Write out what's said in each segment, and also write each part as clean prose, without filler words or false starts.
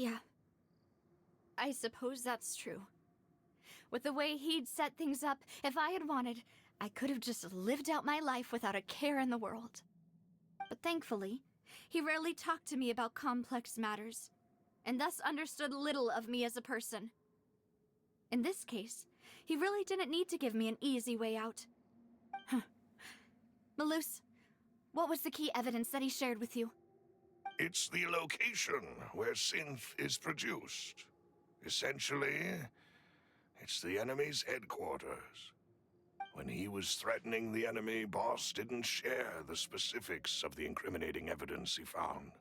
Yeah. I suppose that's true. With the way he'd set things up, if I had wanted, I could have just lived out my life without a care in the world. But thankfully, he rarely talked to me about complex matters, and thus understood little of me as a person. In this case, he really didn't need to give me an easy way out. Malus, what was the key evidence that he shared with you? It's the location where synth is produced. Essentially, it's the enemy's headquarters. When he was threatening the enemy, Boss didn't share the specifics of the incriminating evidence he found.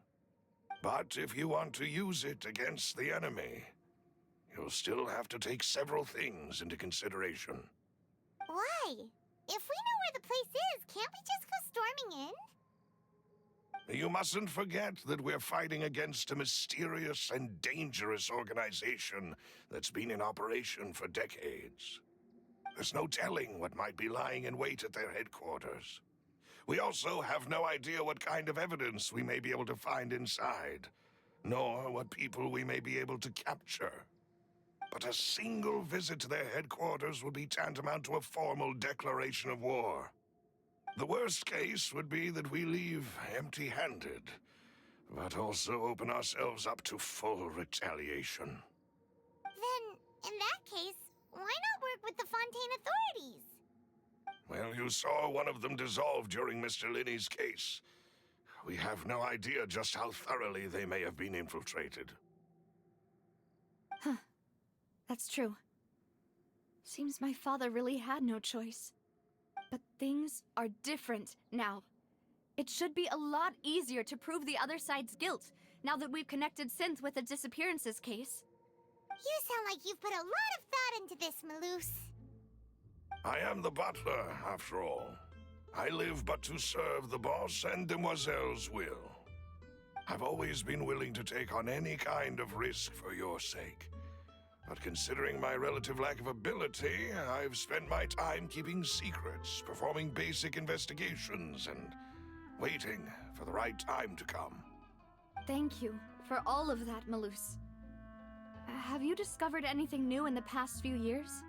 But if you want to use it against the enemy, you'll still have to take several things into consideration. Why? If we know where the place is, can't we just go storming in? You mustn't forget that we're fighting against a mysterious and dangerous organization that's been in operation for decades. There's no telling what might be lying in wait at their headquarters. We also have no idea what kind of evidence we may be able to find inside, nor what people we may be able to capture. But a single visit to their headquarters would be tantamount to a formal declaration of war. The worst case would be that we leave empty-handed, but also open ourselves up to full retaliation. Then, in that case, why not work with the Fontaine authorities? Well, you saw one of them dissolve during Mr. Linney's case. We have no idea just how thoroughly they may have been infiltrated. Huh. That's true. Seems my father really had no choice. But things are different now. It should be a lot easier to prove the other side's guilt, now that we've connected Synth with the disappearances case. You sound like you've put a lot of thought into this, Malus. I am the butler, after all. I live but to serve the boss and Demoiselle's will. I've always been willing to take on any kind of risk for your sake. But considering my relative lack of ability, I've spent my time keeping secrets, performing basic investigations, and waiting for the right time to come. Thank you for all of that, Malus. Have you discovered anything new in the past few years?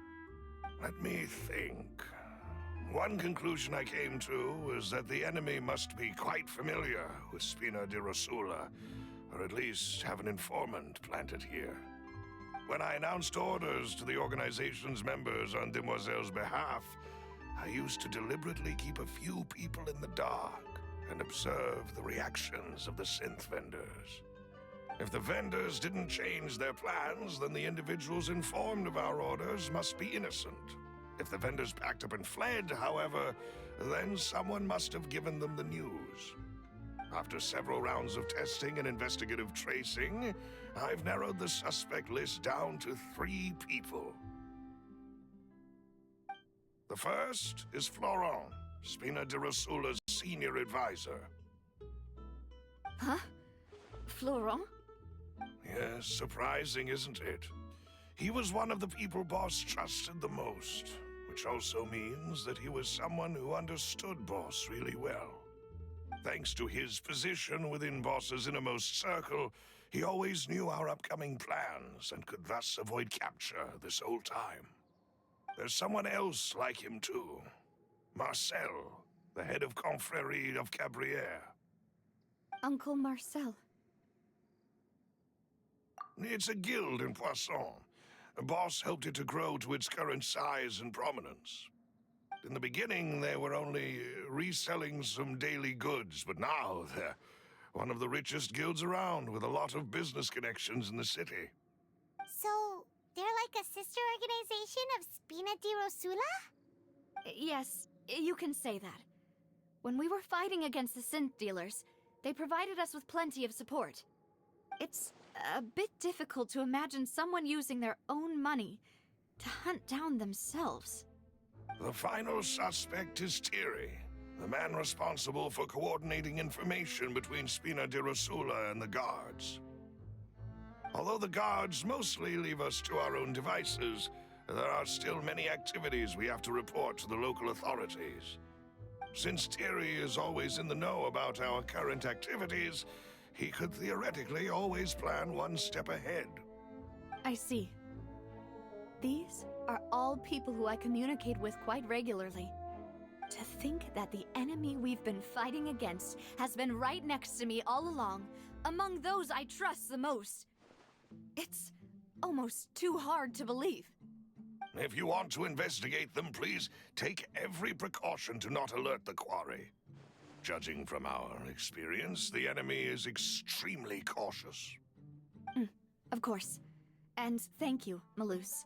Let me think. One conclusion I came to was that the enemy must be quite familiar with Spina di Rosula, or at least have an informant planted here. When I announced orders to the organization's members on Demoiselle's behalf, I used to deliberately keep a few people in the dark and observe the reactions of the synth vendors. If the vendors didn't change their plans, then the individuals informed of our orders must be innocent. If the vendors packed up and fled, however, then someone must have given them the news. After several rounds of testing and investigative tracing, I've narrowed the suspect list down to 3 people. The first is Florent, Spina di Rosula's senior advisor. Huh? Florent? Yes, surprising, isn't it? He was one of the people Boss trusted the most, which also means that he was someone who understood Boss really well. Thanks to his position within Boss's innermost circle, he always knew our upcoming plans and could thus avoid capture this whole time. There's someone else like him too. Marcel, the head of Confrérie of Cabrières. Uncle Marcel. It's a guild in Poisson. Boss helped it to grow to its current size and prominence. In the beginning, they were only reselling some daily goods, but now they're one of the richest guilds around with a lot of business connections in the city. So, they're like a sister organization of Spina di Rosula? Yes, you can say that. When we were fighting against the synth dealers, they provided us with plenty of support. It's a bit difficult to imagine someone using their own money to hunt down themselves. The final suspect is Thierry, the man responsible for coordinating information between Spina di Rosula and the guards. Although the guards mostly leave us to our own devices, there are still many activities we have to report to the local authorities. Since Thierry is always in the know about our current activities, he could theoretically always plan one step ahead. I see. These are all people who I communicate with quite regularly. To think that the enemy we've been fighting against has been right next to me all along, among those I trust the most. It's almost too hard to believe. If you want to investigate them, please take every precaution to not alert the quarry. Judging from our experience, the enemy is extremely cautious. Of course. And thank you, Malus.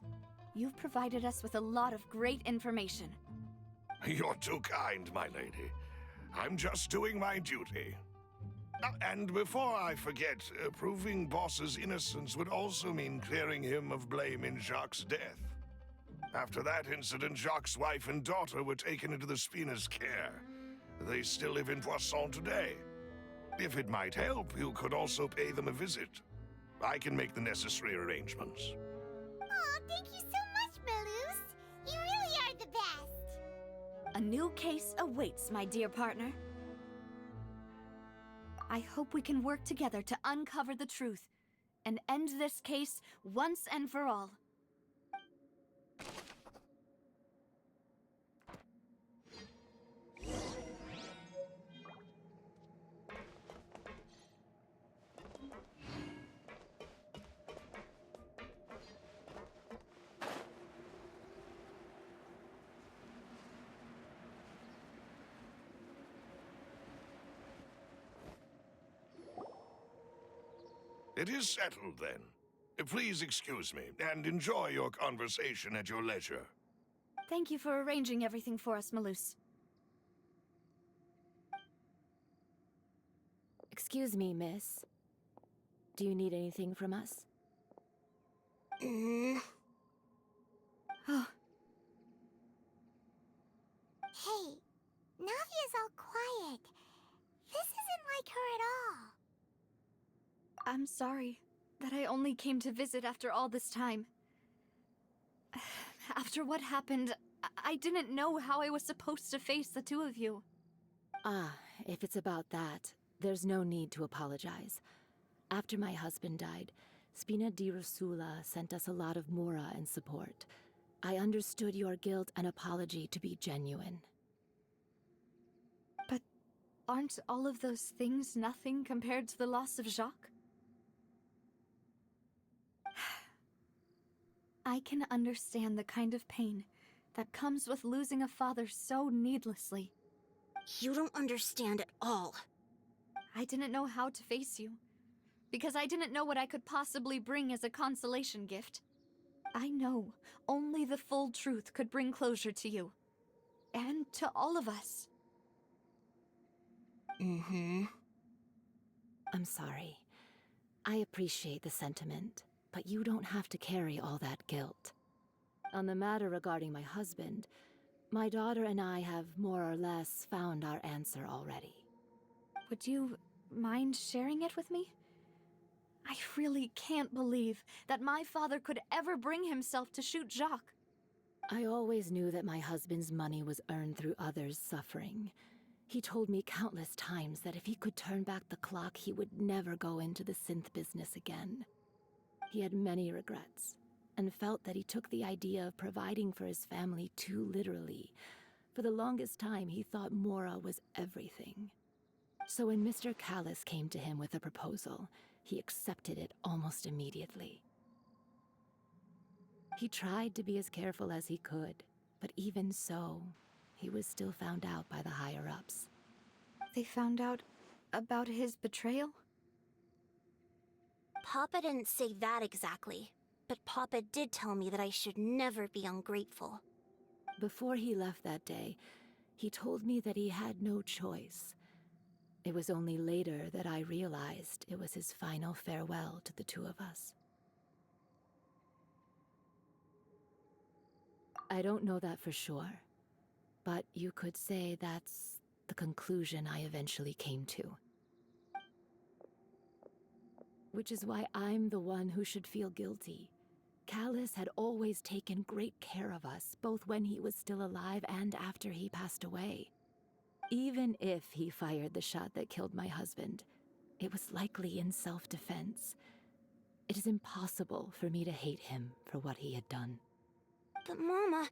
You've provided us with a lot of great information. You're too kind, my lady. I'm just doing my duty. And before I forget, proving Boss's innocence would also mean clearing him of blame in Jacques' death. After that incident, Jacques' wife and daughter were taken into the Spina's care. They still live in Poisson today. If it might help, you could also pay them a visit. I can make the necessary arrangements. Oh, thank you so much, Malus. You really are the best. A new case awaits, my dear partner. I hope we can work together to uncover the truth and end this case once and for all. It is settled, then. Please excuse me, and enjoy your conversation at your leisure. Thank you for arranging everything for us, Malus. Excuse me, miss. Do you need anything from us? Oh, Hey, Navia's all quiet. This isn't like her at all. I'm sorry that I only came to visit after all this time. After what happened, I didn't know how I was supposed to face the two of you. Ah, if it's about that, there's no need to apologize. After my husband died, Spina di Rosula sent us a lot of mora and support. I understood your guilt and apology to be genuine. But aren't all of those things nothing compared to the loss of Jacques? I can understand the kind of pain that comes with losing a father so needlessly. You don't understand at all. I didn't know how to face you, because I didn't know what I could possibly bring as a consolation gift. I know only the full truth could bring closure to you, and to all of us. I'm sorry. I appreciate the sentiment, but you don't have to carry all that guilt. On the matter regarding my husband, my daughter and I have more or less found our answer already. Would you mind sharing it with me? I really can't believe that my father could ever bring himself to shoot Jacques. I always knew that my husband's money was earned through others' suffering. He told me countless times that if he could turn back the clock, he would never go into the synth business again. He had many regrets, and felt that he took the idea of providing for his family too literally. For the longest time, he thought mora was everything. So when Mr. Callis came to him with a proposal, he accepted it almost immediately. He tried to be as careful as he could, but even so, he was still found out by the higher-ups. They found out about his betrayal? Papa didn't say that exactly, but Papa did tell me that I should never be ungrateful. Before he left that day, he told me that he had no choice. It was only later that I realized it was his final farewell to the two of us. I don't know that for sure, but you could say that's the conclusion I eventually came to. Which is why I'm the one who should feel guilty. Callis had always taken great care of us, both when he was still alive and after he passed away. Even if he fired the shot that killed my husband, it was likely in self-defense. It is impossible for me to hate him for what he had done. But Mama,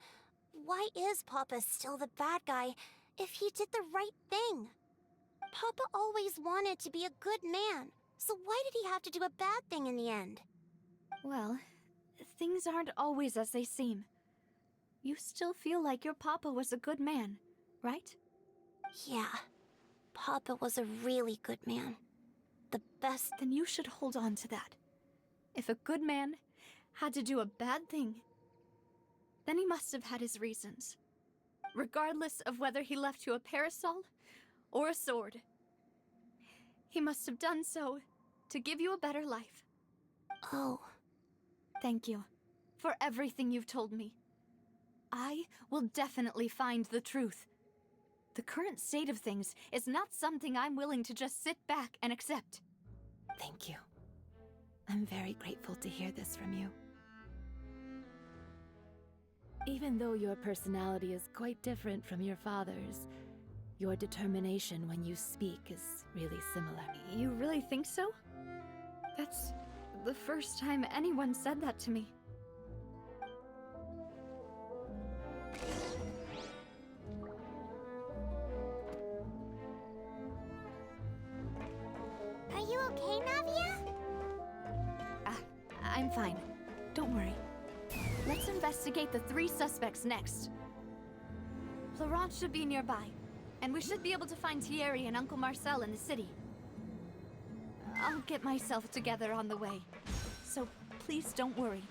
why is Papa still the bad guy if he did the right thing? Papa always wanted to be a good man, so why did he have to do a bad thing in the end? Well, things aren't always as they seem. You still feel like your papa was a good man, right? Yeah, Papa was a really good man. The best. Then you should hold on to that. If a good man had to do a bad thing, then he must have had his reasons. Regardless of whether he left you a parasol or a sword. He must have done so to give you a better life. Oh. Thank you for everything you've told me. I will definitely find the truth. The current state of things is not something I'm willing to just sit back and accept. Thank you. I'm very grateful to hear this from you. Even though your personality is quite different from your father's, your determination when you speak is really similar. You really think so? That's the first time anyone said that to me. Are you okay, Navia? I'm fine. Don't worry. Let's investigate the 3 suspects next. Florent should be nearby, and we should be able to find Thierry and Uncle Marcel in the city. I'll get myself together on the way, so please don't worry.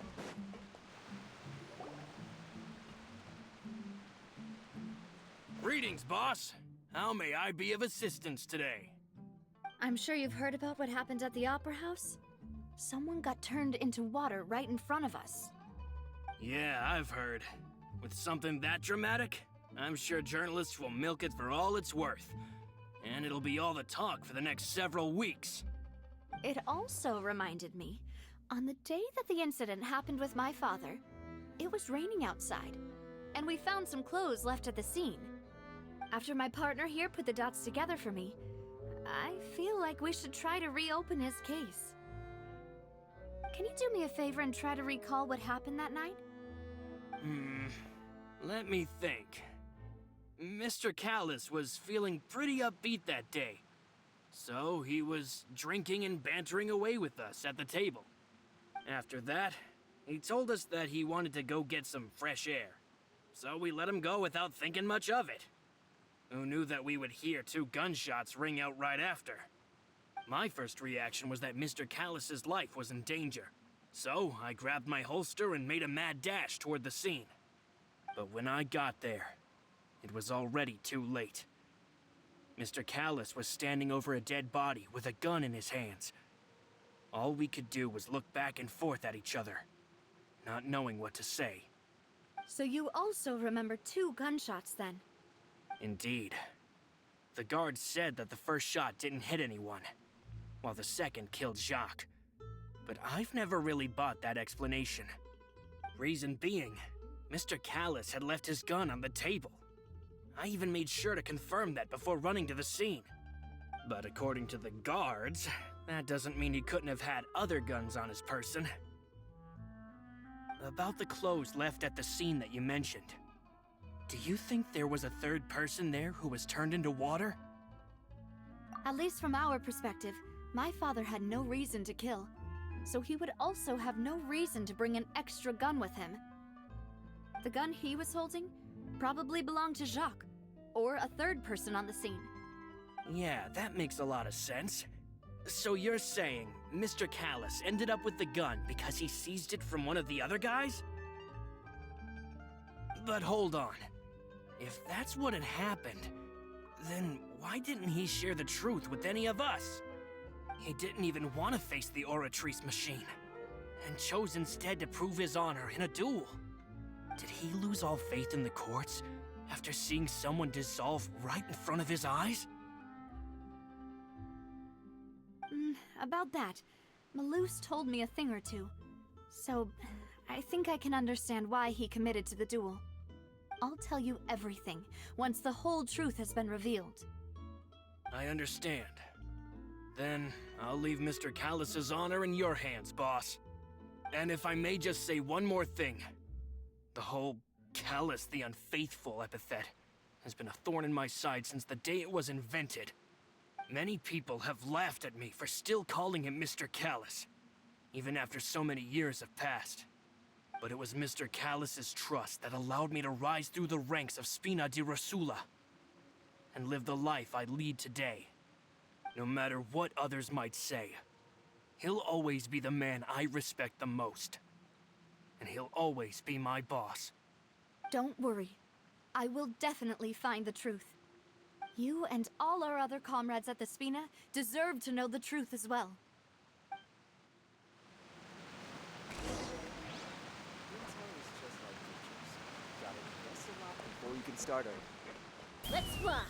Greetings, boss. How may I be of assistance today? I'm sure you've heard about what happened at the Opera House? Someone got turned into water right in front of us. Yeah, I've heard. With something that dramatic, I'm sure journalists will milk it for all it's worth. And it'll be all the talk for the next several weeks. It also reminded me, on the day that the incident happened with my father, it was raining outside, and we found some clothes left at the scene. After my partner here put the dots together for me, I feel like we should try to reopen his case. Can you do me a favor and try to recall what happened that night? Let me think. Mr. Callis was feeling pretty upbeat that day. So he was drinking and bantering away with us at the table. After that, he told us that he wanted to go get some fresh air. So we let him go without thinking much of it. Who knew that we would hear 2 gunshots ring out right after? My first reaction was that Mr. Callis's life was in danger. So I grabbed my holster and made a mad dash toward the scene. But when I got there, it was already too late. Mr. Callis was standing over a dead body with a gun in his hands. All we could do was look back and forth at each other, not knowing what to say. So you also remember 2 gunshots then? Indeed. The guard said that the first shot didn't hit anyone, while the second killed Jacques. But I've never really bought that explanation. Reason being, Mr. Callis had left his gun on the table. I even made sure to confirm that before running to the scene. But according to the guards, that doesn't mean he couldn't have had other guns on his person. About the clothes left at the scene that you mentioned, do you think there was a 3rd person there who was turned into water? At least from our perspective, my father had no reason to kill. So he would also have no reason to bring an extra gun with him. The gun he was holding probably belonged to Jacques, or a 3rd person on the scene. Yeah, that makes a lot of sense. So you're saying Mr. Callis ended up with the gun because he seized it from one of the other guys? But hold on. If that's what had happened, then why didn't he share the truth with any of us? He didn't even want to face the Oratrice machine, and chose instead to prove his honor in a duel. Did he lose all faith in the courts after seeing someone dissolve right in front of his eyes? About that, Malouse told me a thing or 2. So, I think I can understand why he committed to the duel. I'll tell you everything once the whole truth has been revealed. I understand. Then I'll leave Mr. Callus's honor in your hands, boss. And if I may just say one more thing. The whole Callus the Unfaithful epithet has been a thorn in my side since the day it was invented. Many people have laughed at me for still calling him Mr. Callus, even after so many years have passed. But it was Mr. Callus's trust that allowed me to rise through the ranks of Spina di Rosula and live the life I lead today. No matter what others might say, he'll always be the man I respect the most. And he'll always be my boss. Don't worry. I will definitely find the truth. You and all our other comrades at the Spina deserve to know the truth as well. Gotta invest a lot before you can start earning. Let's fly!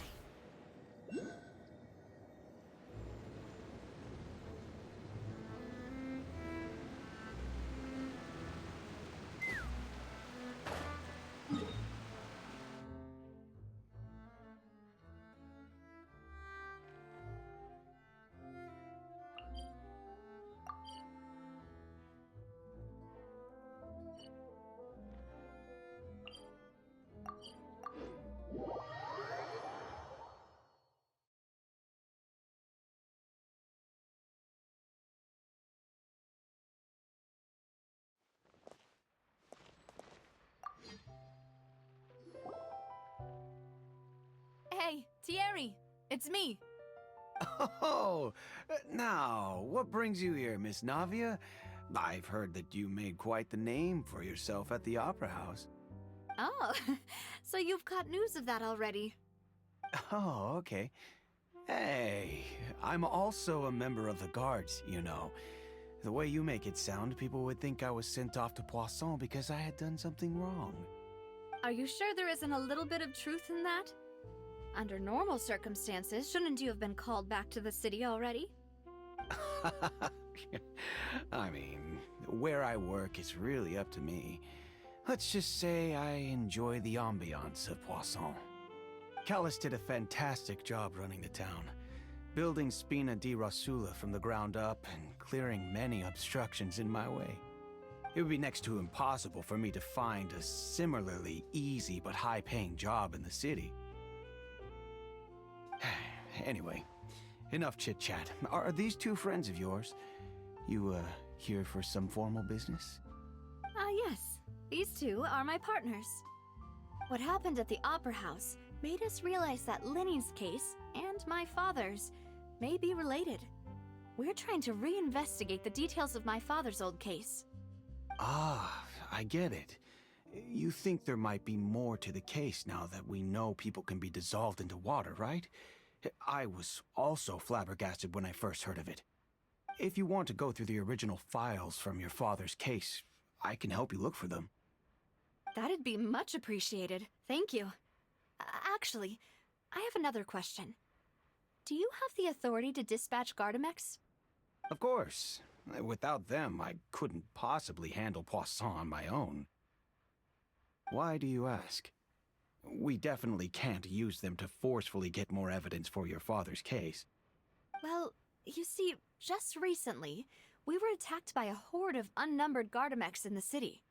Hey, Thierry! It's me! Oh, now, what brings you here, Miss Navia? I've heard that you made quite the name for yourself at the Opera House. Oh, so you've got news of that already. Oh, okay. Hey, I'm also a member of the Guards, you know. The way you make it sound, people would think I was sent off to Poisson because I had done something wrong. Are you sure there isn't a little bit of truth in that? Under normal circumstances, shouldn't you have been called back to the city already? I mean, where I work is really up to me. Let's just say I enjoy the ambiance of Poisson. Callus did a fantastic job running the town, building Spina di Rosula from the ground up and clearing many obstructions in my way. It would be next to impossible for me to find a similarly easy but high-paying job in the city. Anyway, enough chit-chat. Are these two friends of yours? You, here for some formal business? Yes. These two are my partners. What happened at the Opera House made us realize that Linny's case and my father's may be related. We're trying to reinvestigate the details of my father's old case. Ah, I get it. You think there might be more to the case now that we know people can be dissolved into water, right? I was also flabbergasted when I first heard of it. If you want to go through the original files from your father's case, I can help you look for them. That'd be much appreciated. Thank you. Actually, I have another question. Do you have the authority to dispatch Gardamex? Of course. Without them, I couldn't possibly handle Poisson on my own. Why do you ask? We definitely can't use them to forcefully get more evidence for your father's case. Well, you see, just recently, we were attacked by a horde of unnumbered Gardamex in the city.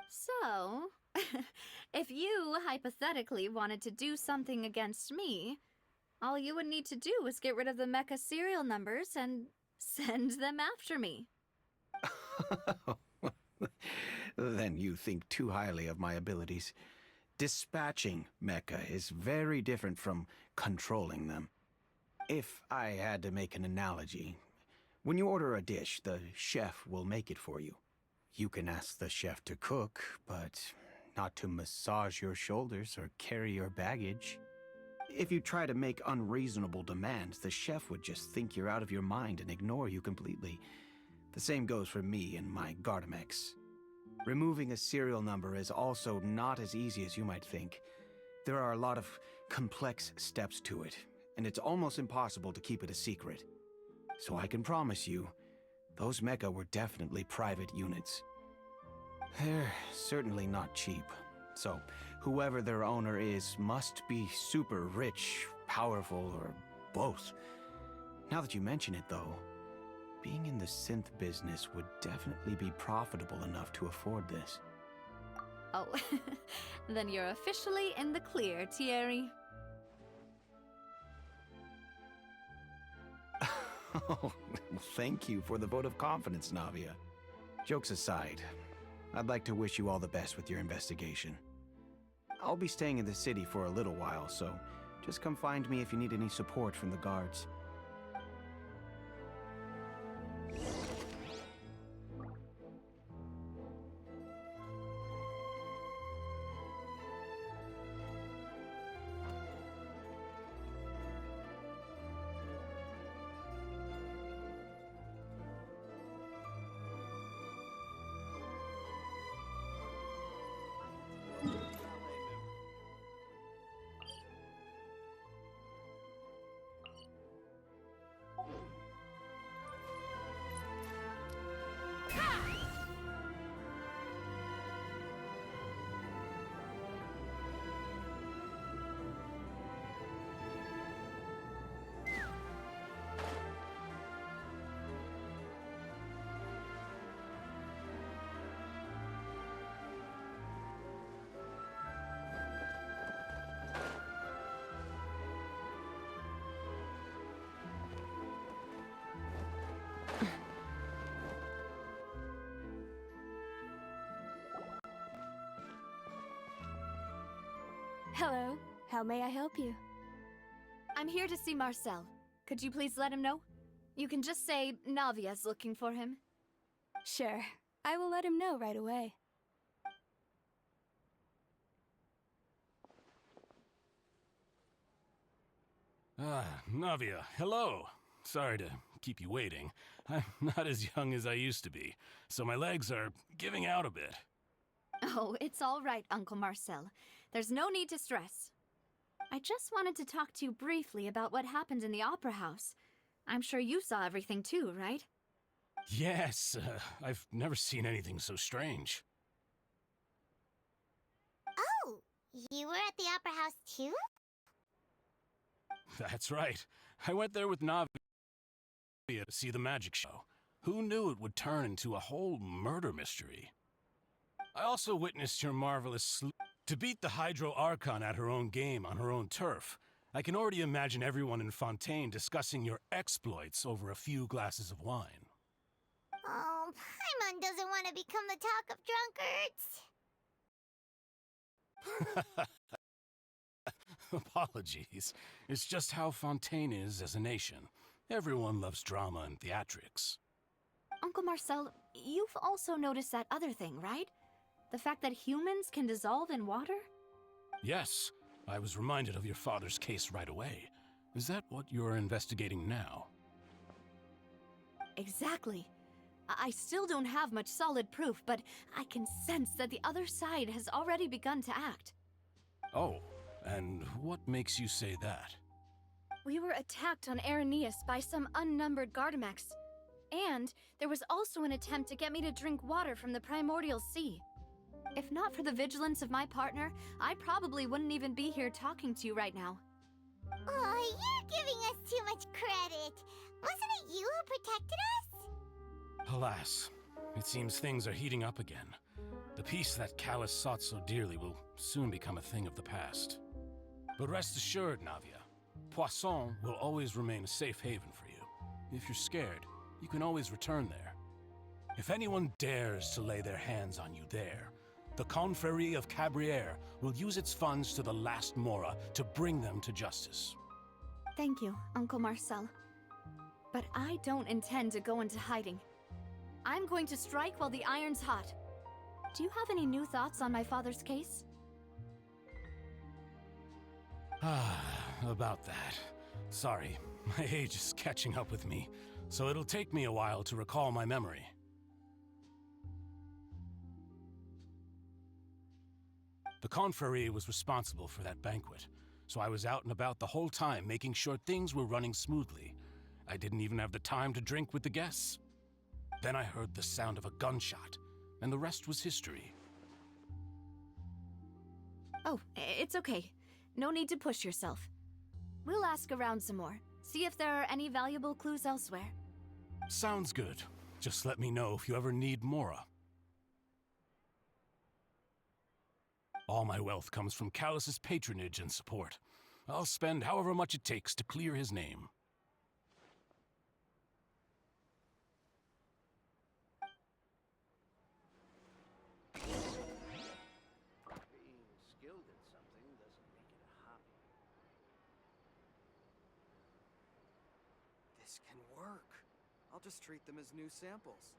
So, if you hypothetically wanted to do something against me, all you would need to do is get rid of the mecha serial numbers and send them after me. Then you think too highly of my abilities. Dispatching mecha is very different from controlling them. If I had to make an analogy, when you order a dish, the chef will make it for you. You can ask the chef to cook, but not to massage your shoulders or carry your baggage. If you try to make unreasonable demands, the chef would just think you're out of your mind and ignore you completely. The same goes for me and my Gardamex. Removing a serial number is also not as easy as you might think. There are a lot of complex steps to it, and it's almost impossible to keep it a secret. So I can promise you, those mecha were definitely private units. They're certainly not cheap, so whoever their owner is must be super rich, powerful, or both. Now that you mention it, though, being in the synth business would definitely be profitable enough to afford this. Oh, then you're officially in the clear, Thierry. Oh, well, thank you for the vote of confidence, Navia. Jokes aside, I'd like to wish you all the best with your investigation. I'll be staying in the city for a little while, so just come find me if you need any support from the guards. Hello. How may I help you? I'm here to see Marcel. Could you please let him know? You can just say Navia's looking for him. Sure. I will let him know right away. Navia, hello. Sorry to keep you waiting. I'm not as young as I used to be, so my legs are giving out a bit. Oh, it's all right, Uncle Marcel. There's no need to stress. I just wanted to talk to you briefly about what happened in the Opera House. I'm sure you saw everything too, right? Yes, I've never seen anything so strange. Oh, you were at the Opera House too? That's right. I went there with Navia to see the magic show. Who knew it would turn into a whole murder mystery? I also witnessed your marvelous to beat the Hydro Archon at her own game on her own turf. I can already imagine everyone in Fontaine discussing your exploits over a few glasses of wine. Oh, Paimon doesn't want to become the talk of drunkards. Apologies. It's just how Fontaine is as a nation. Everyone loves drama and theatrics. Uncle Marcel, you've also noticed that other thing, right? The fact that humans can dissolve in water? Yes, I was reminded of your father's case right away. Is that what you're investigating now? Exactly. I still don't have much solid proof, but I can sense that the other side has already begun to act. Oh, and what makes you say that? We were attacked on Araneus by some unnumbered Gardamex. And there was also an attempt to get me to drink water from the primordial sea. If not for the vigilance of my partner, I probably wouldn't even be here talking to you right now. Oh, you're giving us too much credit. Wasn't it you who protected us? Alas, it seems things are heating up again. The peace that Callus sought so dearly will soon become a thing of the past. But rest assured, Navia, Poisson will always remain a safe haven for you. If you're scared, you can always return there. If anyone dares to lay their hands on you there, the Confrérie of Cabrières will use its funds to the last Mora to bring them to justice. Thank you, Uncle Marcel. But I don't intend to go into hiding. I'm going to strike while the iron's hot. Do you have any new thoughts on my father's case? About that. Sorry, my age is catching up with me, so it'll take me a while to recall my memory. The Confrérie was responsible for that banquet, so I was out and about the whole time making sure things were running smoothly. I didn't even have the time to drink with the guests. Then I heard the sound of a gunshot, and the rest was history. Oh, it's okay. No need to push yourself. We'll ask around some more. See if there are any valuable clues elsewhere. Sounds good. Just let me know if you ever need Mora. All my wealth comes from Callus's patronage and support. I'll spend however much it takes to clear his name. Being skilled at something doesn't make it a hobby. This can work. I'll just treat them as new samples.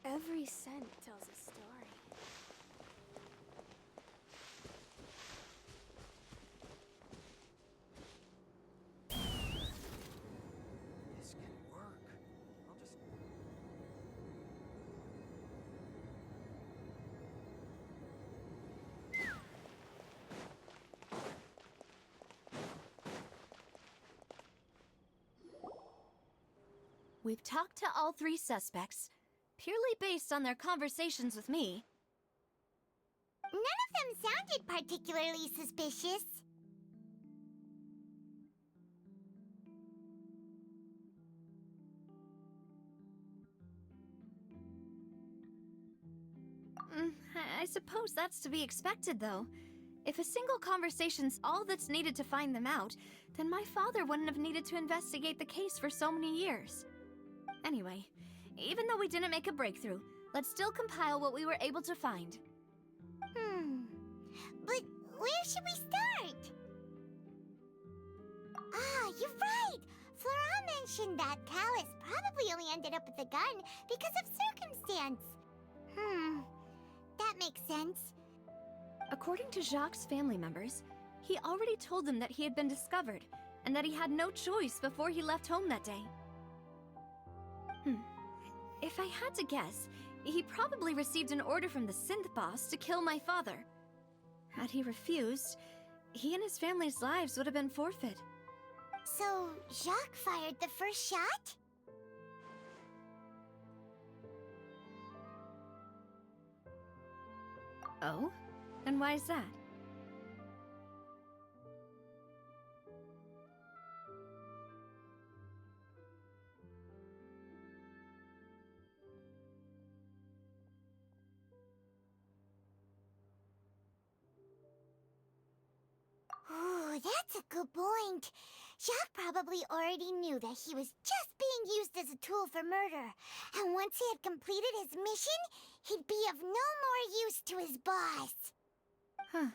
Every scent tells a story. This can work. I'll just... We've talked to all 3 suspects, purely based on their conversations with me. None of them sounded particularly suspicious. I suppose that's to be expected, though. If a single conversation's all that's needed to find them out, then my father wouldn't have needed to investigate the case for so many years. Anyway, even though we didn't make a breakthrough, let's still compile what we were able to find. But where should we start? Ah, you're right! Flora mentioned that Callus probably only ended up with the gun because of circumstance. That makes sense. According to Jacques' family members, he already told them that he had been discovered, and that he had no choice before he left home that day. If I had to guess, he probably received an order from the synth boss to kill my father. Had he refused, he and his family's lives would have been forfeit. So, Jacques fired the first shot? Oh? And why is that? Ooh, that's a good point. Jacques probably already knew that he was just being used as a tool for murder. And once he had completed his mission, he'd be of no more use to his boss. Huh.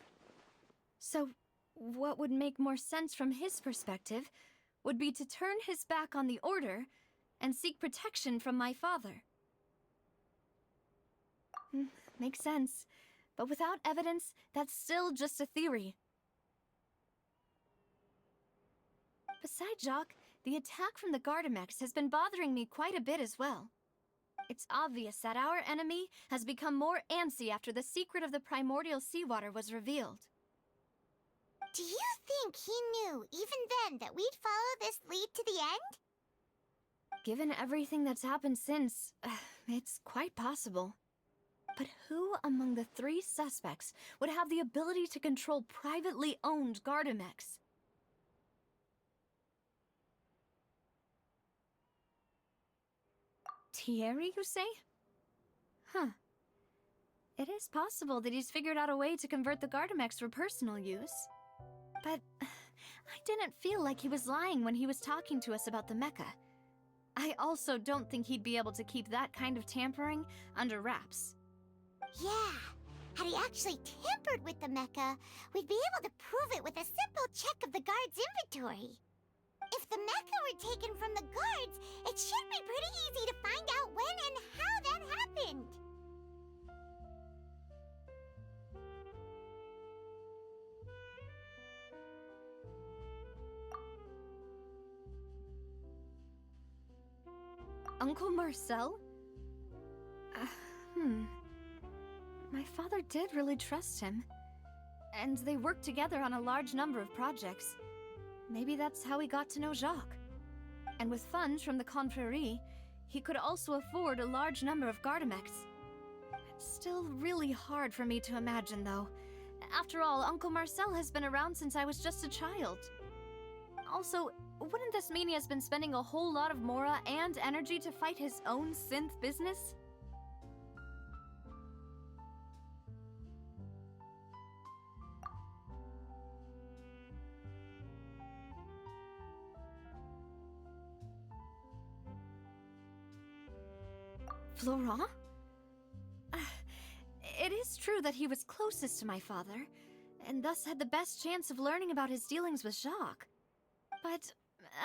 So, what would make more sense from his perspective would be to turn his back on the Order and seek protection from my father. Makes sense. But without evidence, that's still just a theory. Besides Jacques, the attack from the Gardamex has been bothering me quite a bit as well. It's obvious that our enemy has become more antsy after the secret of the primordial seawater was revealed. Do you think he knew, even then, that we'd follow this lead to the end? Given everything that's happened since, it's quite possible. But who among the 3 suspects would have the ability to control privately owned Gardamex? Thierry, you say? Huh. It is possible that he's figured out a way to convert the Gardamex for personal use. But I didn't feel like he was lying when he was talking to us about the mecha. I also don't think he'd be able to keep that kind of tampering under wraps. Yeah. Had he actually tampered with the mecha, we'd be able to prove it with a simple check of the guard's inventory. If the mecha were taken from the guards, it should be pretty easy to find out when and how that happened. Uncle Marcel? My father did really trust him. And they worked together on a large number of projects. Maybe that's how he got to know Jacques. And with funds from the Confrérie, he could also afford a large number of Gardamex. It's still really hard for me to imagine, though. After all, Uncle Marcel has been around since I was just a child. Also, wouldn't this mean he has been spending a whole lot of mora and energy to fight his own synth business? Florent? It is true that he was closest to my father, and thus had the best chance of learning about his dealings with Jacques. But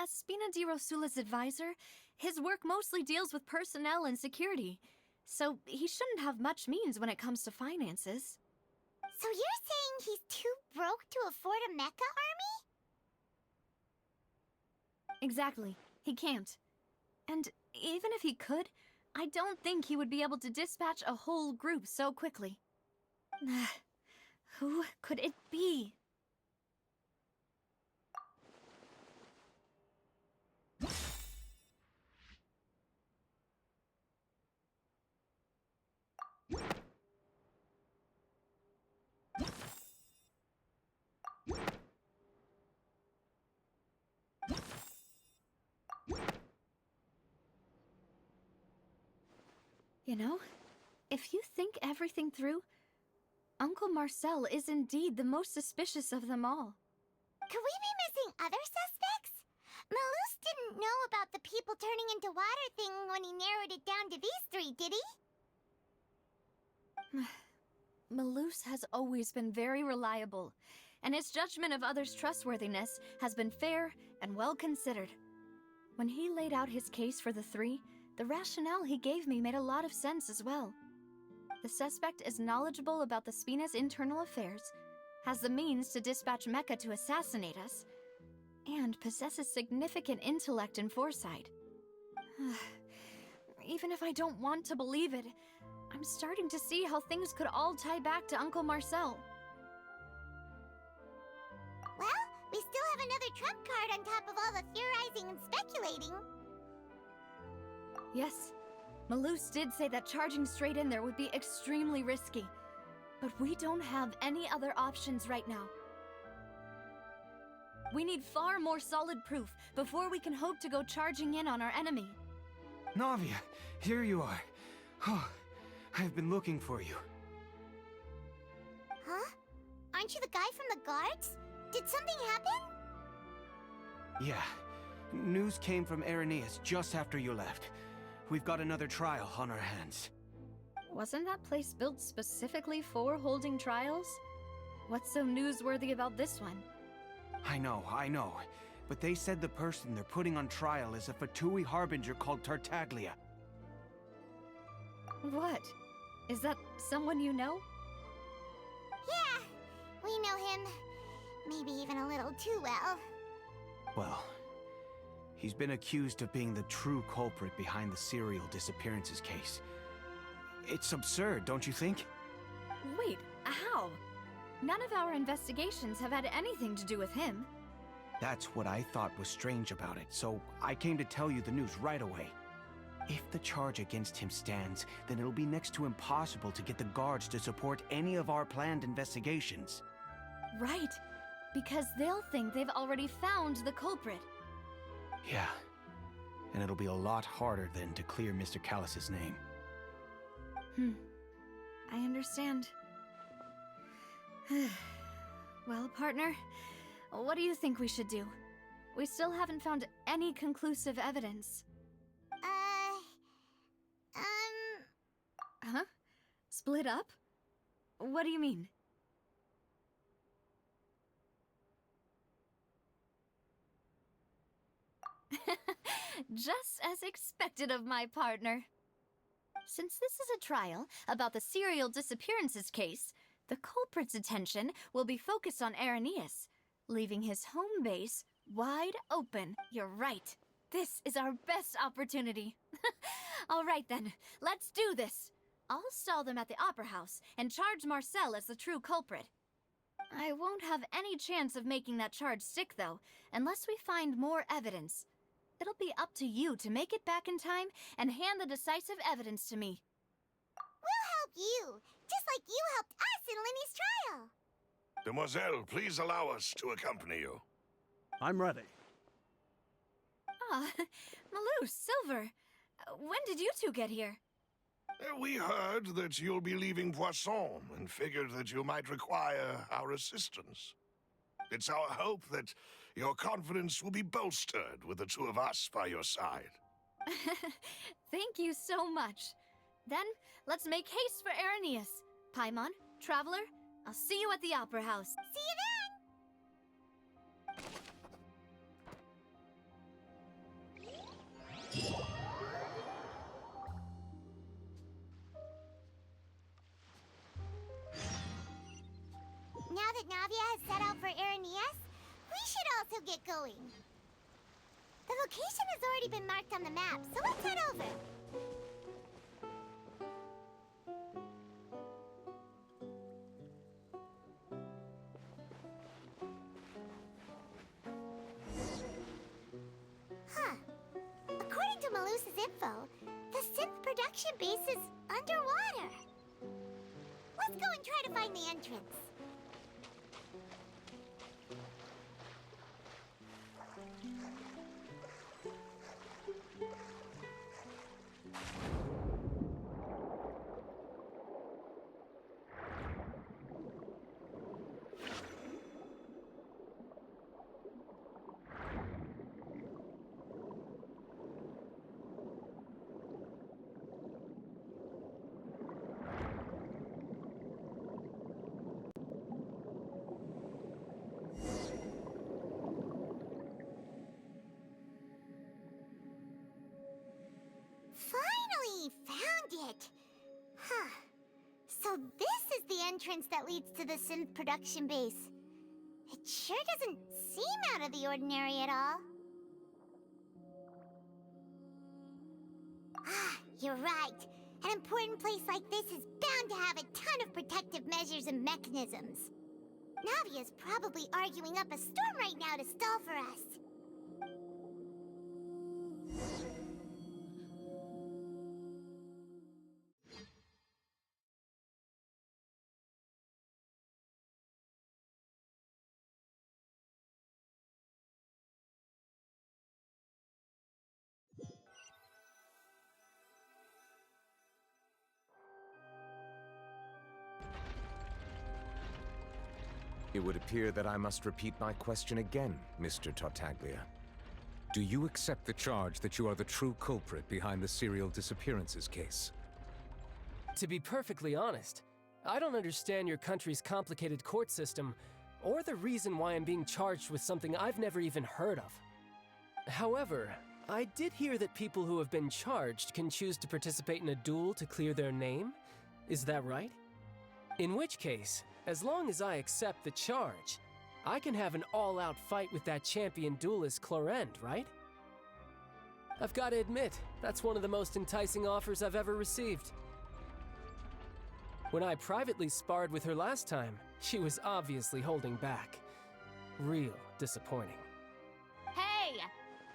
as Spina di Rosula's advisor, his work mostly deals with personnel and security, so he shouldn't have much means when it comes to finances. So you're saying he's too broke to afford a mecha army? Exactly. He can't. And even if he could, I don't think he would be able to dispatch a whole group so quickly. Who could it be? You know, if you think everything through, Uncle Marcel is indeed the most suspicious of them all. Could we be missing other suspects? Malus didn't know about the people turning into water thing when he narrowed it down to these three, did he? Malus has always been very reliable, and his judgment of others' trustworthiness has been fair and well considered. When he laid out his case for the three, the rationale he gave me made a lot of sense as well. The suspect is knowledgeable about the Spina's internal affairs, has the means to dispatch Mecha to assassinate us, and possesses significant intellect and foresight. Even if I don't want to believe it, I'm starting to see how things could all tie back to Uncle Marcel. Well, we still have another trump card on top of all the theorizing and speculating. Yes, Malus did say that charging straight in there would be extremely risky, but we don't have any other options right now. We need far more solid proof before we can hope to go charging in on our enemy. Navia, here you are. Oh, I've been looking for you. Huh? Aren't you the guy from the guards? Did something happen? Yeah. News came from Irenaeus just after you left. We've got another trial on our hands. Wasn't that place built specifically for holding trials? What's so newsworthy about this one? I know. But they said the person they're putting on trial is a Fatui harbinger called Tartaglia. What? Is that someone you know? Yeah, we know him. Maybe even a little too well. Well, he's been accused of being the true culprit behind the serial disappearances case. It's absurd, don't you think? Wait, how? None of our investigations have had anything to do with him. That's what I thought was strange about it, so I came to tell you the news right away. If the charge against him stands, then it'll be next to impossible to get the guards to support any of our planned investigations. Right, because they'll think they've already found the culprit. Yeah, and it'll be a lot harder then to clear Mr. Callus's name. I understand. Well, partner, what do you think we should do? We still haven't found any conclusive evidence. Huh? Split up? What do you mean? Just as expected of my partner. Since this is a trial about the serial disappearances case, the culprit's attention will be focused on Irenaeus, leaving his home base wide open. You're right. This is our best opportunity. All right then, let's do this. I'll stall them at the Opera House and charge Marcel as the true culprit. I won't have any chance of making that charge stick, though, unless we find more evidence. it'll be up to you to make it back in time and hand the decisive evidence to me. We'll help you, just like you helped us in Lenny's trial. Demoiselle, please allow us to accompany you. I'm ready. Ah, Malou, Silver, when did you two get here? We heard that you'll be leaving Poisson and figured that you might require our assistance. It's our hope that your confidence will be bolstered with the two of us by your side. Thank you so much. Then, let's make haste for Arrhenius. Paimon, Traveler, I'll see you at the Opera House. See you then! Now that Navia has set out for Arrhenius, we should also get going. The location has already been marked on the map, so let's head over. Huh. According to Malusa's info, the synth production base is underwater. Let's go and try to find the entrance. Finally found it! Huh. So this is the entrance that leads to the synth production base. It sure doesn't seem out of the ordinary at all. Ah, you're right. An important place like this is bound to have a ton of protective measures and mechanisms. Navia's probably arguing up a storm right now to stall for us. It would appear that I must repeat my question again, Mr. Tartaglia. Do you accept the charge that you are the true culprit behind the serial disappearances case? To be perfectly honest, I don't understand your country's complicated court system, or the reason why I'm being charged with something I've never even heard of. However, I did hear that people who have been charged can choose to participate in a duel to clear their name. Is that right? In which case, as long as I accept the charge, I can have an all-out fight with that champion duelist Clorend, right? I've got to admit, that's one of the most enticing offers I've ever received. When I privately sparred with her last time, she was obviously holding back. Real disappointing. Hey!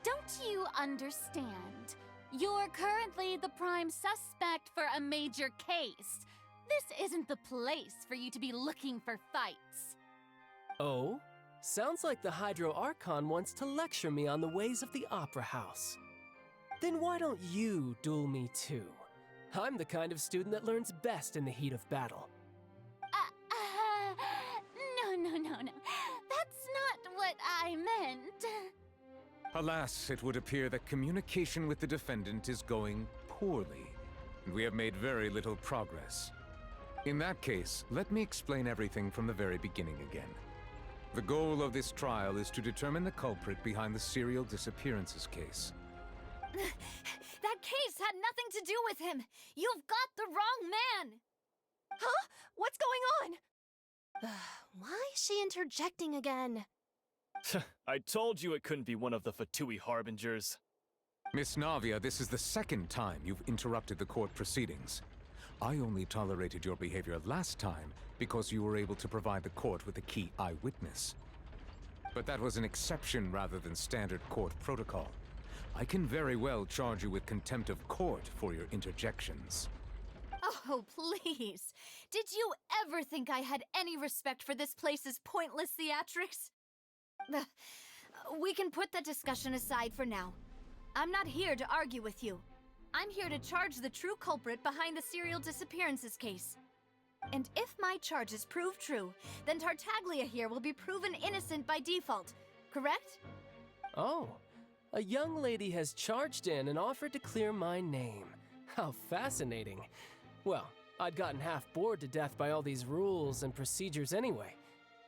Don't you understand? You're currently the prime suspect for a major case. This isn't the place for you to be looking for fights. Oh? Sounds like the Hydro Archon wants to lecture me on the ways of the Opera House. Then why don't you duel me too? I'm the kind of student that learns best in the heat of battle. No. That's not what I meant. Alas, it would appear that communication with the defendant is going poorly, and we have made very little progress. In that case, let me explain everything from the very beginning again. The goal of this trial is to determine the culprit behind the serial disappearances case. That case had nothing to do with him! You've got the wrong man! Huh? What's going on? Why is she interjecting again? I told you it couldn't be one of the Fatui Harbingers. Miss Navia, this is the second time you've interrupted the court proceedings. I only tolerated your behavior last time because you were able to provide the court with a key eyewitness. But that was an exception rather than standard court protocol. I can very well charge you with contempt of court for your interjections. Oh, please. Did you ever think I had any respect for this place's pointless theatrics? We can put that discussion aside for now. I'm not here to argue with you. I'm here to charge the true culprit behind the serial disappearances case. And if my charges prove true, then Tartaglia here will be proven innocent by default, correct? Oh, a young lady has charged in and offered to clear my name. How fascinating. Well, I'd gotten half bored to death by all these rules and procedures anyway,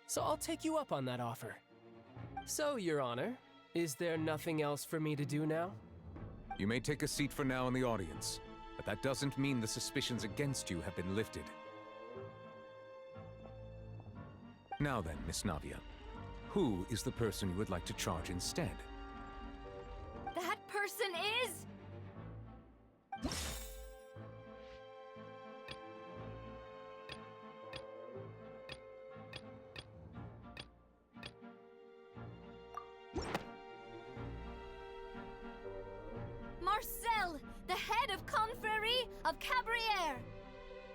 so I'll take you up on that offer. So, Your Honor, is there nothing else for me to do now? You may take a seat for now in the audience, but that doesn't mean the suspicions against you have been lifted. Now then, Miss Navia, who is the person you would like to charge instead? That person is... Marcel, the head of Confrérie of Cabrières!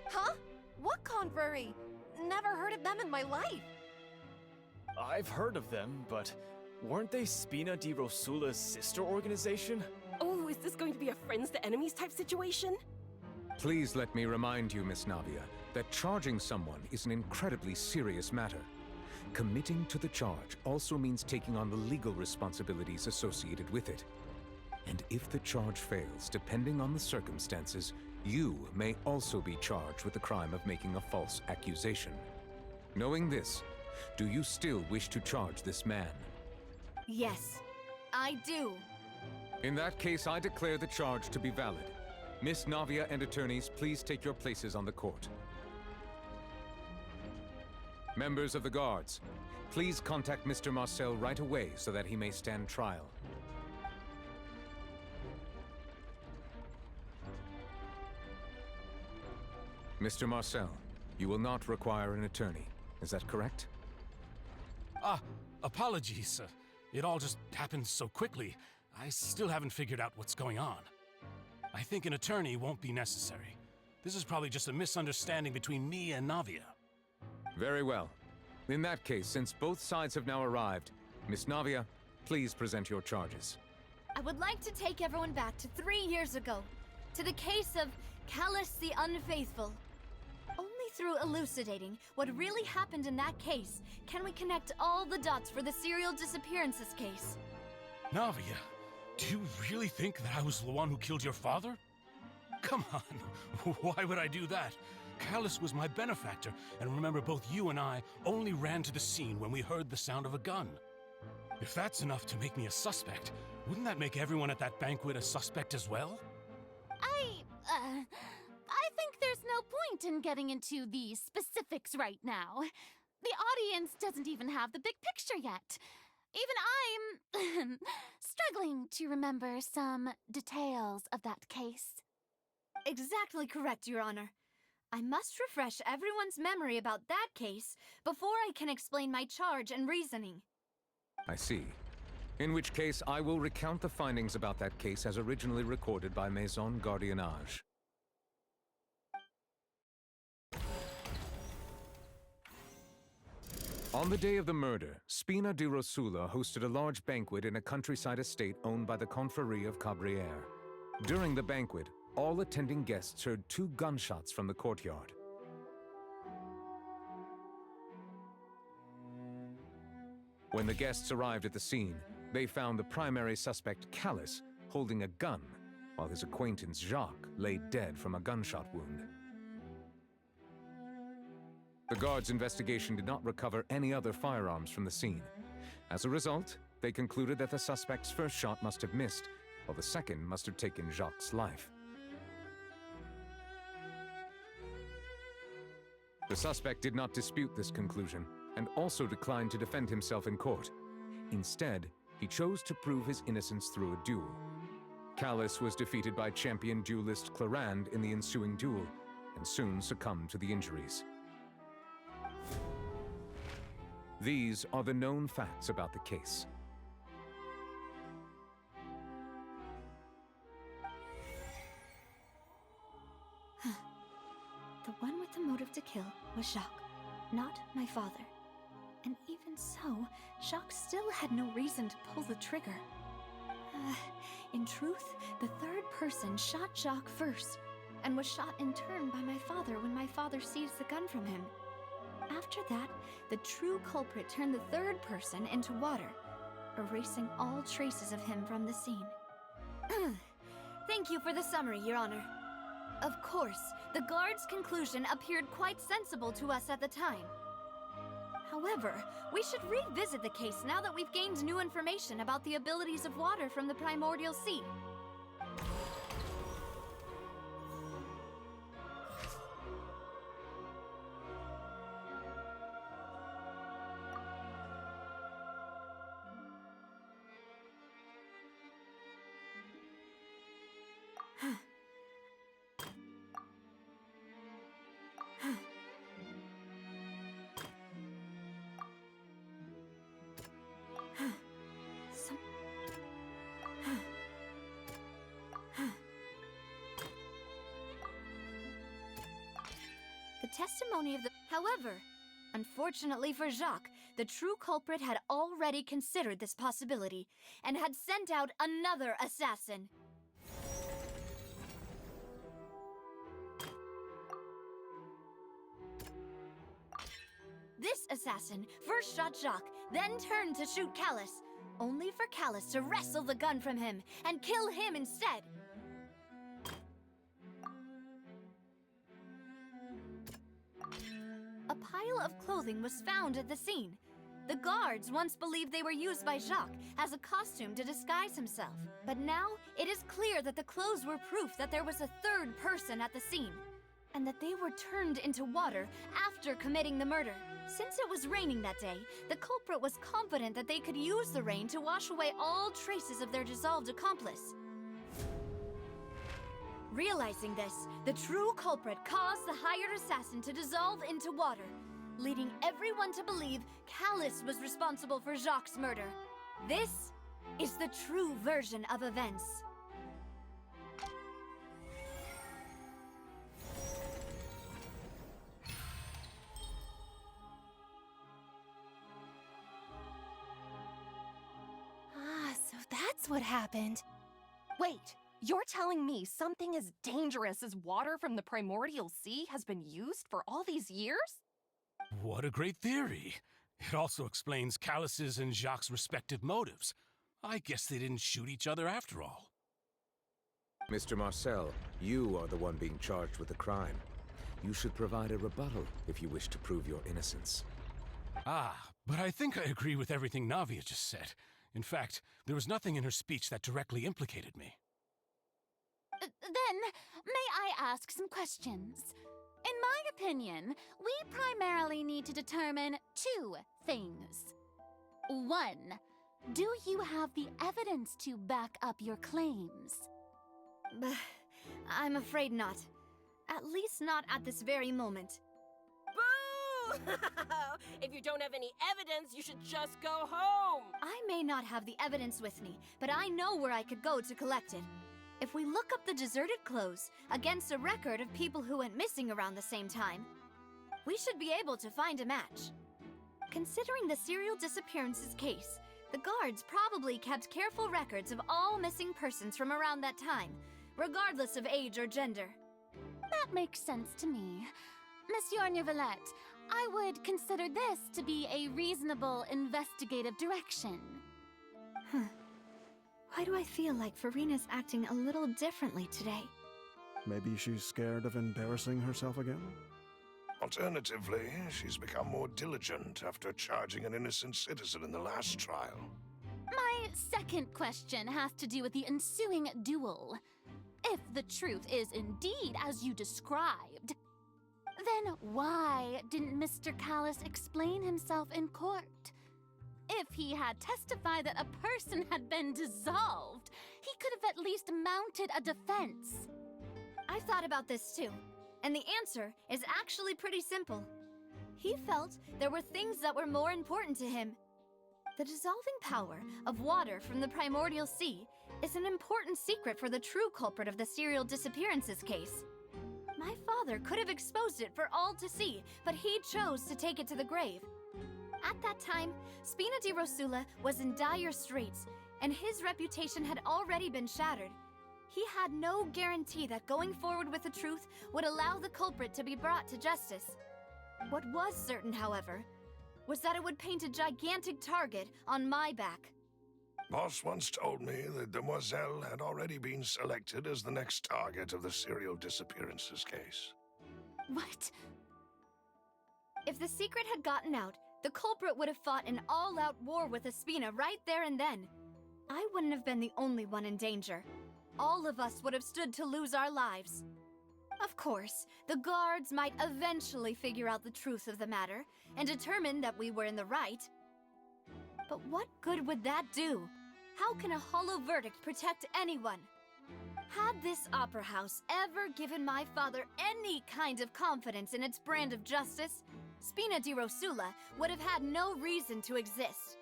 Huh? What confrérie? Never heard of them in my life. I've heard of them, but weren't they Spina di Rosula's sister organization? Oh, is this going to be a friends to enemies type situation? Please let me remind you, Miss Navia, that charging someone is an incredibly serious matter. Committing to the charge also means taking on the legal responsibilities associated with it. And if the charge fails, depending on the circumstances, you may also be charged with the crime of making a false accusation. Knowing this, do you still wish to charge this man? Yes, I do. In that case, I declare the charge to be valid. Miss Navia and attorneys, please take your places on the court. Members of the guards, please contact Mr. Marcel right away so that he may stand trial. Mr. Marcel, you will not require an attorney. Is that correct? Apologies. It all just happened so quickly. I still haven't figured out what's going on. I think an attorney won't be necessary. This is probably just a misunderstanding between me and Navia. Very well. In that case, since both sides have now arrived, Miss Navia, please present your charges. I would like to take everyone back to 3 years ago, to the case of Callus the Unfaithful. Only through elucidating what really happened in that case can we connect all the dots for the serial disappearances case. Navia, do you really think that I was the one who killed your father? Come on, why would I do that? Callus was my benefactor, and remember both you and I only ran to the scene when we heard the sound of a gun. If that's enough to make me a suspect, wouldn't that make everyone at that banquet a suspect as well? I think there's no point in getting into the specifics right now. The audience doesn't even have the big picture yet. Even I'm struggling to remember some details of that case. Exactly correct, Your Honor. I must refresh everyone's memory about that case before I can explain my charge and reasoning. I see. In which case, I will recount the findings about that case as originally recorded by Maison Gardiennage. On the day of the murder, Spina di Rosula hosted a large banquet in a countryside estate owned by the Confrérie of Cabrières. During the banquet, all attending guests heard 2 gunshots from the courtyard. When the guests arrived at the scene, they found the primary suspect, Callus, holding a gun, while his acquaintance, Jacques, lay dead from a gunshot wound. The guards' investigation did not recover any other firearms from the scene. As a result, they concluded that the suspect's first shot must have missed, while the second must have taken Jacques' life. The suspect did not dispute this conclusion, and also declined to defend himself in court. Instead, he chose to prove his innocence through a duel. Callus was defeated by champion duelist Clarande in the ensuing duel, and soon succumbed to the injuries. These are the known facts about the case. not my father. And even so, Jacques still had no reason to pull the trigger. In truth, the third person shot Jacques first, and was shot in turn by my father when my father seized the gun from him. After that, the true culprit turned the third person into water, erasing all traces of him from the scene. Thank you for the summary, Your Honor. Of course, the guard's conclusion appeared quite sensible to us at the time. However, we should revisit the case now that we've gained new information about the abilities of water from the primordial sea. The testimony of the... However, unfortunately for Jacques, the true culprit had already considered this possibility and had sent out another assassin. This assassin first shot Jacques, then turned to shoot Callus, only for Callus to wrestle the gun from him and kill him instead. A pile of clothing was found at the scene. The guards once believed they were used by Jacques as a costume to disguise himself. But now, it is clear that the clothes were proof that there was a third person at the scene, and that they were turned into water after committing the murder. Since it was raining that day, the culprit was confident that they could use the rain to wash away all traces of their dissolved accomplice. Realizing this, the true culprit caused the hired assassin to dissolve into water, leading everyone to believe Callus was responsible for Jacques' murder. This is the true version of events. So that's what happened. Wait, you're telling me something as dangerous as water from the primordial sea has been used for all these years? What a great theory. It also explains Callus's and Jacques' respective motives. I guess they didn't shoot each other after all. Mr. Marcel, you are the one being charged with the crime. You should provide a rebuttal if you wish to prove your innocence. But I think I agree with everything Navia just said. In fact, there was nothing in her speech that directly implicated me. Then, may I ask some questions? In my opinion, we primarily need to determine two things. One, do you have the evidence to back up your claims? I'm afraid not. At least not at this very moment. Boo! If you don't have any evidence, you should just go home! I may not have the evidence with me, but I know where I could go to collect it. If we look up the deserted clothes against a record of people who went missing around the same time, we should be able to find a match. Considering the serial disappearances case, the guards probably kept careful records of all missing persons from around that time, regardless of age or gender. That makes sense to me. Monsieur Neuvillette, I would consider this to be a reasonable investigative direction. Why do I feel like Farina's acting a little differently today? Maybe she's scared of embarrassing herself again? Alternatively, she's become more diligent after charging an innocent citizen in the last trial. My second question has to do with the ensuing duel. If the truth is indeed as you described, then why didn't Mr. Callus explain himself in court? If he had testified that a person had been dissolved, he could have at least mounted a defense. I've thought about this too, and the answer is actually pretty simple. He felt there were things that were more important to him. The dissolving power of water from the primordial sea is an important secret for the true culprit of the serial disappearances case. My father could have exposed it for all to see, but he chose to take it to the grave. At that time, Spina di Rosula was in dire straits, and his reputation had already been shattered. He had no guarantee that going forward with the truth would allow the culprit to be brought to justice. What was certain, however, was that it would paint a gigantic target on my back. Boss once told me that Demoiselle had already been selected as the next target of the serial disappearances case. What? If the secret had gotten out, the culprit would have fought an all-out war with Espina right there and then. I wouldn't have been the only one in danger. All of us would have stood to lose our lives. Of course, the guards might eventually figure out the truth of the matter and determine that we were in the right. But what good would that do? How can a hollow verdict protect anyone? Had this opera house ever given my father any kind of confidence in its brand of justice, Spina di Rosula would have had no reason to exist.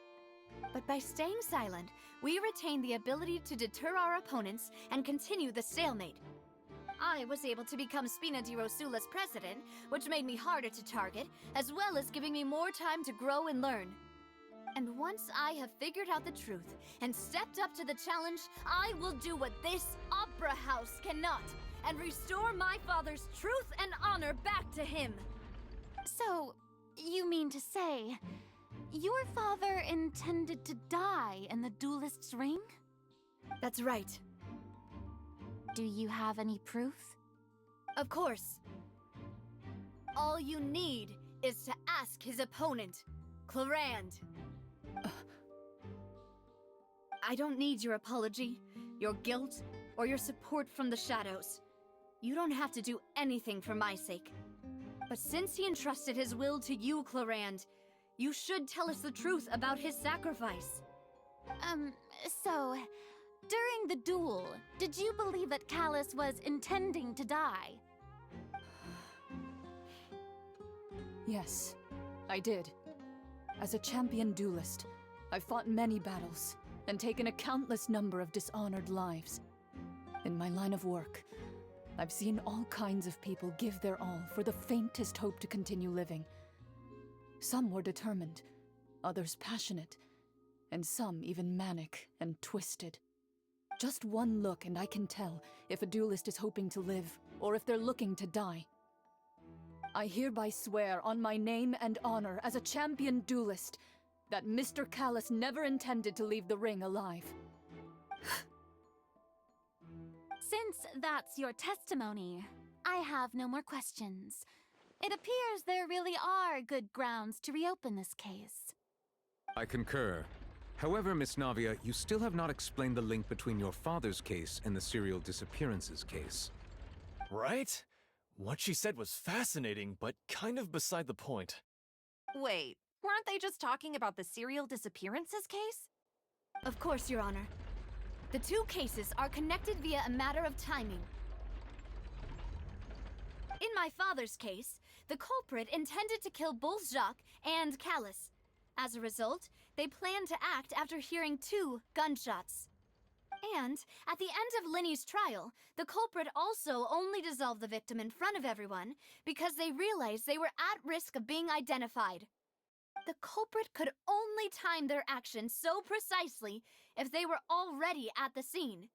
But by staying silent, we retained the ability to deter our opponents and continue the stalemate. I was able to become Spina di Rosula's president, which made me harder to target, as well as giving me more time to grow and learn. And once I have figured out the truth and stepped up to the challenge, I will do what this opera house cannot, and restore my father's truth and honor back to him. So, you mean to say, your father intended to die in the duelist's ring? That's right. Do you have any proof? Of course. All you need is to ask his opponent, Clarand. I don't need your apology, your guilt, or your support from the shadows. You don't have to do anything for my sake. But since he entrusted his will to you, Clarand, you should tell us the truth about his sacrifice. So, during the duel, did you believe that Callus was intending to die? Yes, I did. As a champion duelist, I've fought many battles and taken a countless number of dishonored lives. In my line of work, I've seen all kinds of people give their all for the faintest hope to continue living. Some were determined, others passionate, and some even manic and twisted. Just one look and I can tell if a duelist is hoping to live or if they're looking to die. I hereby swear on my name and honor as a champion duelist that Mr. Callus never intended to leave the ring alive. Since that's your testimony, I have no more questions. It appears there really are good grounds to reopen this case. I concur. However, Miss Navia, you still have not explained the link between your father's case and the serial disappearances case. Right? What she said was fascinating, but kind of beside the point. Wait, weren't they just talking about the serial disappearances case? Of course, Your Honor. The two cases are connected via a matter of timing. In my father's case, the culprit intended to kill both Jacques and Callus. As a result, they planned to act after hearing 2 gunshots. And, at the end of Linny's trial, the culprit also only dissolved the victim in front of everyone because they realized they were at risk of being identified. The culprit could only time their actions so precisely if they were already at the scene.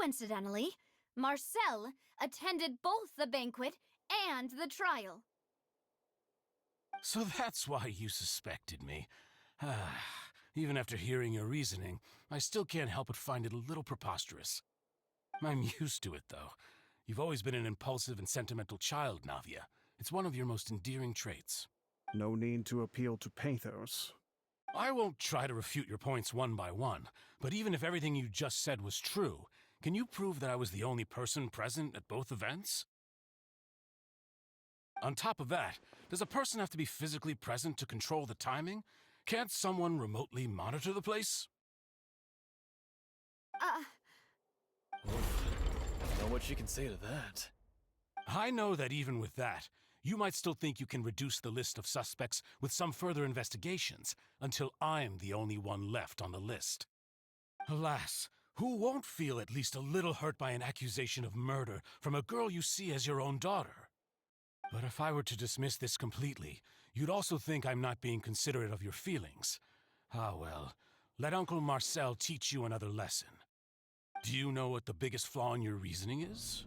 Coincidentally, Marcel attended both the banquet and the trial. So that's why you suspected me. Even after hearing your reasoning, I still can't help but find it a little preposterous. I'm used to it, though. You've always been an impulsive and sentimental child, Navia. It's one of your most endearing traits. No need to appeal to pathos. I won't try to refute your points one by one, but even if everything you just said was true, can you prove that I was the only person present at both events? On top of that, does a person have to be physically present to control the timing? Can't someone remotely monitor the place? Know what she can say to that. I know that even with that, you might still think you can reduce the list of suspects with some further investigations until I'm the only one left on the list. Alas, who won't feel at least a little hurt by an accusation of murder from a girl you see as your own daughter? But if I were to dismiss this completely, you'd also think I'm not being considerate of your feelings. Ah well, let Uncle Marcel teach you another lesson. Do you know what the biggest flaw in your reasoning is?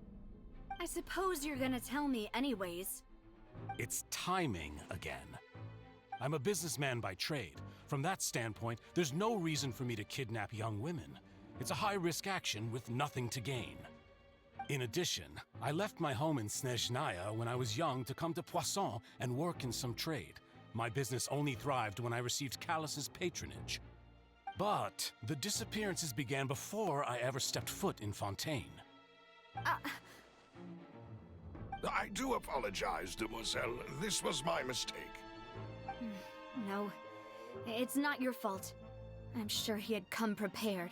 I suppose you're gonna tell me anyways. It's timing again. I'm a businessman by trade. From that standpoint, there's no reason for me to kidnap young women. It's a high-risk action with nothing to gain. In addition, I left my home in Snezhnaya when I was young to come to Poisson and work in some trade. My business only thrived when I received Callus's patronage. But the disappearances began before I ever stepped foot in Fontaine. I do apologize, demoiselle. This was my mistake. No, it's not your fault. I'm sure he had come prepared.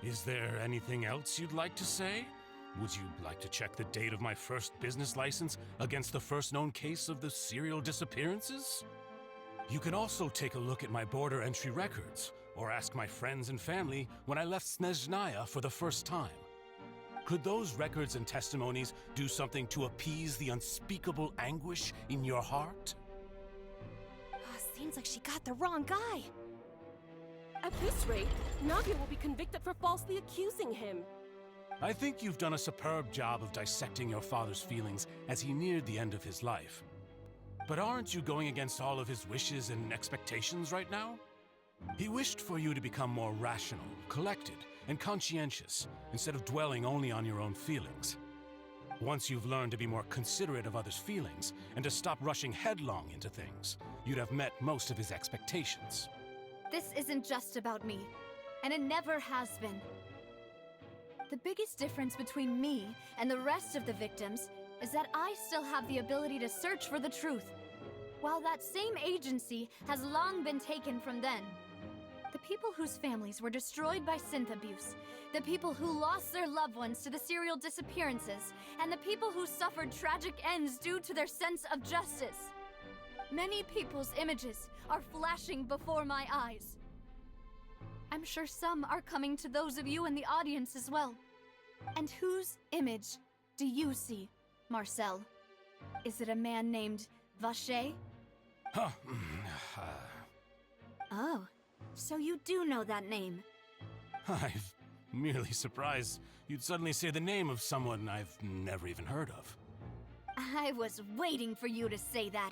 Is there anything else you'd like to say? Would you like to check the date of my first business license against the first known case of the serial disappearances? You can also take a look at my border entry records, or ask my friends and family when I left Snezhnaya for the first time. Could those records and testimonies do something to appease the unspeakable anguish in your heart? Seems like she got the wrong guy. At this rate, Navia will be convicted for falsely accusing him. I think you've done a superb job of dissecting your father's feelings as he neared the end of his life. But aren't you going against all of his wishes and expectations right now? He wished for you to become more rational, collected, and conscientious, instead of dwelling only on your own feelings. Once you've learned to be more considerate of others' feelings, and to stop rushing headlong into things, you'd have met most of his expectations. This isn't just about me, and it never has been. The biggest difference between me and the rest of the victims is that I still have the ability to search for the truth, while that same agency has long been taken from them. The people whose families were destroyed by synth abuse, the people who lost their loved ones to the serial disappearances, and the people who suffered tragic ends due to their sense of justice. Many people's images are flashing before my eyes. I'm sure some are coming to those of you in the audience as well. And whose image do you see, Marcel? Is it a man named Vacher? Oh, so you do know that name. I'm merely surprised you'd suddenly say the name of someone I've never even heard of. I was waiting for you to say that.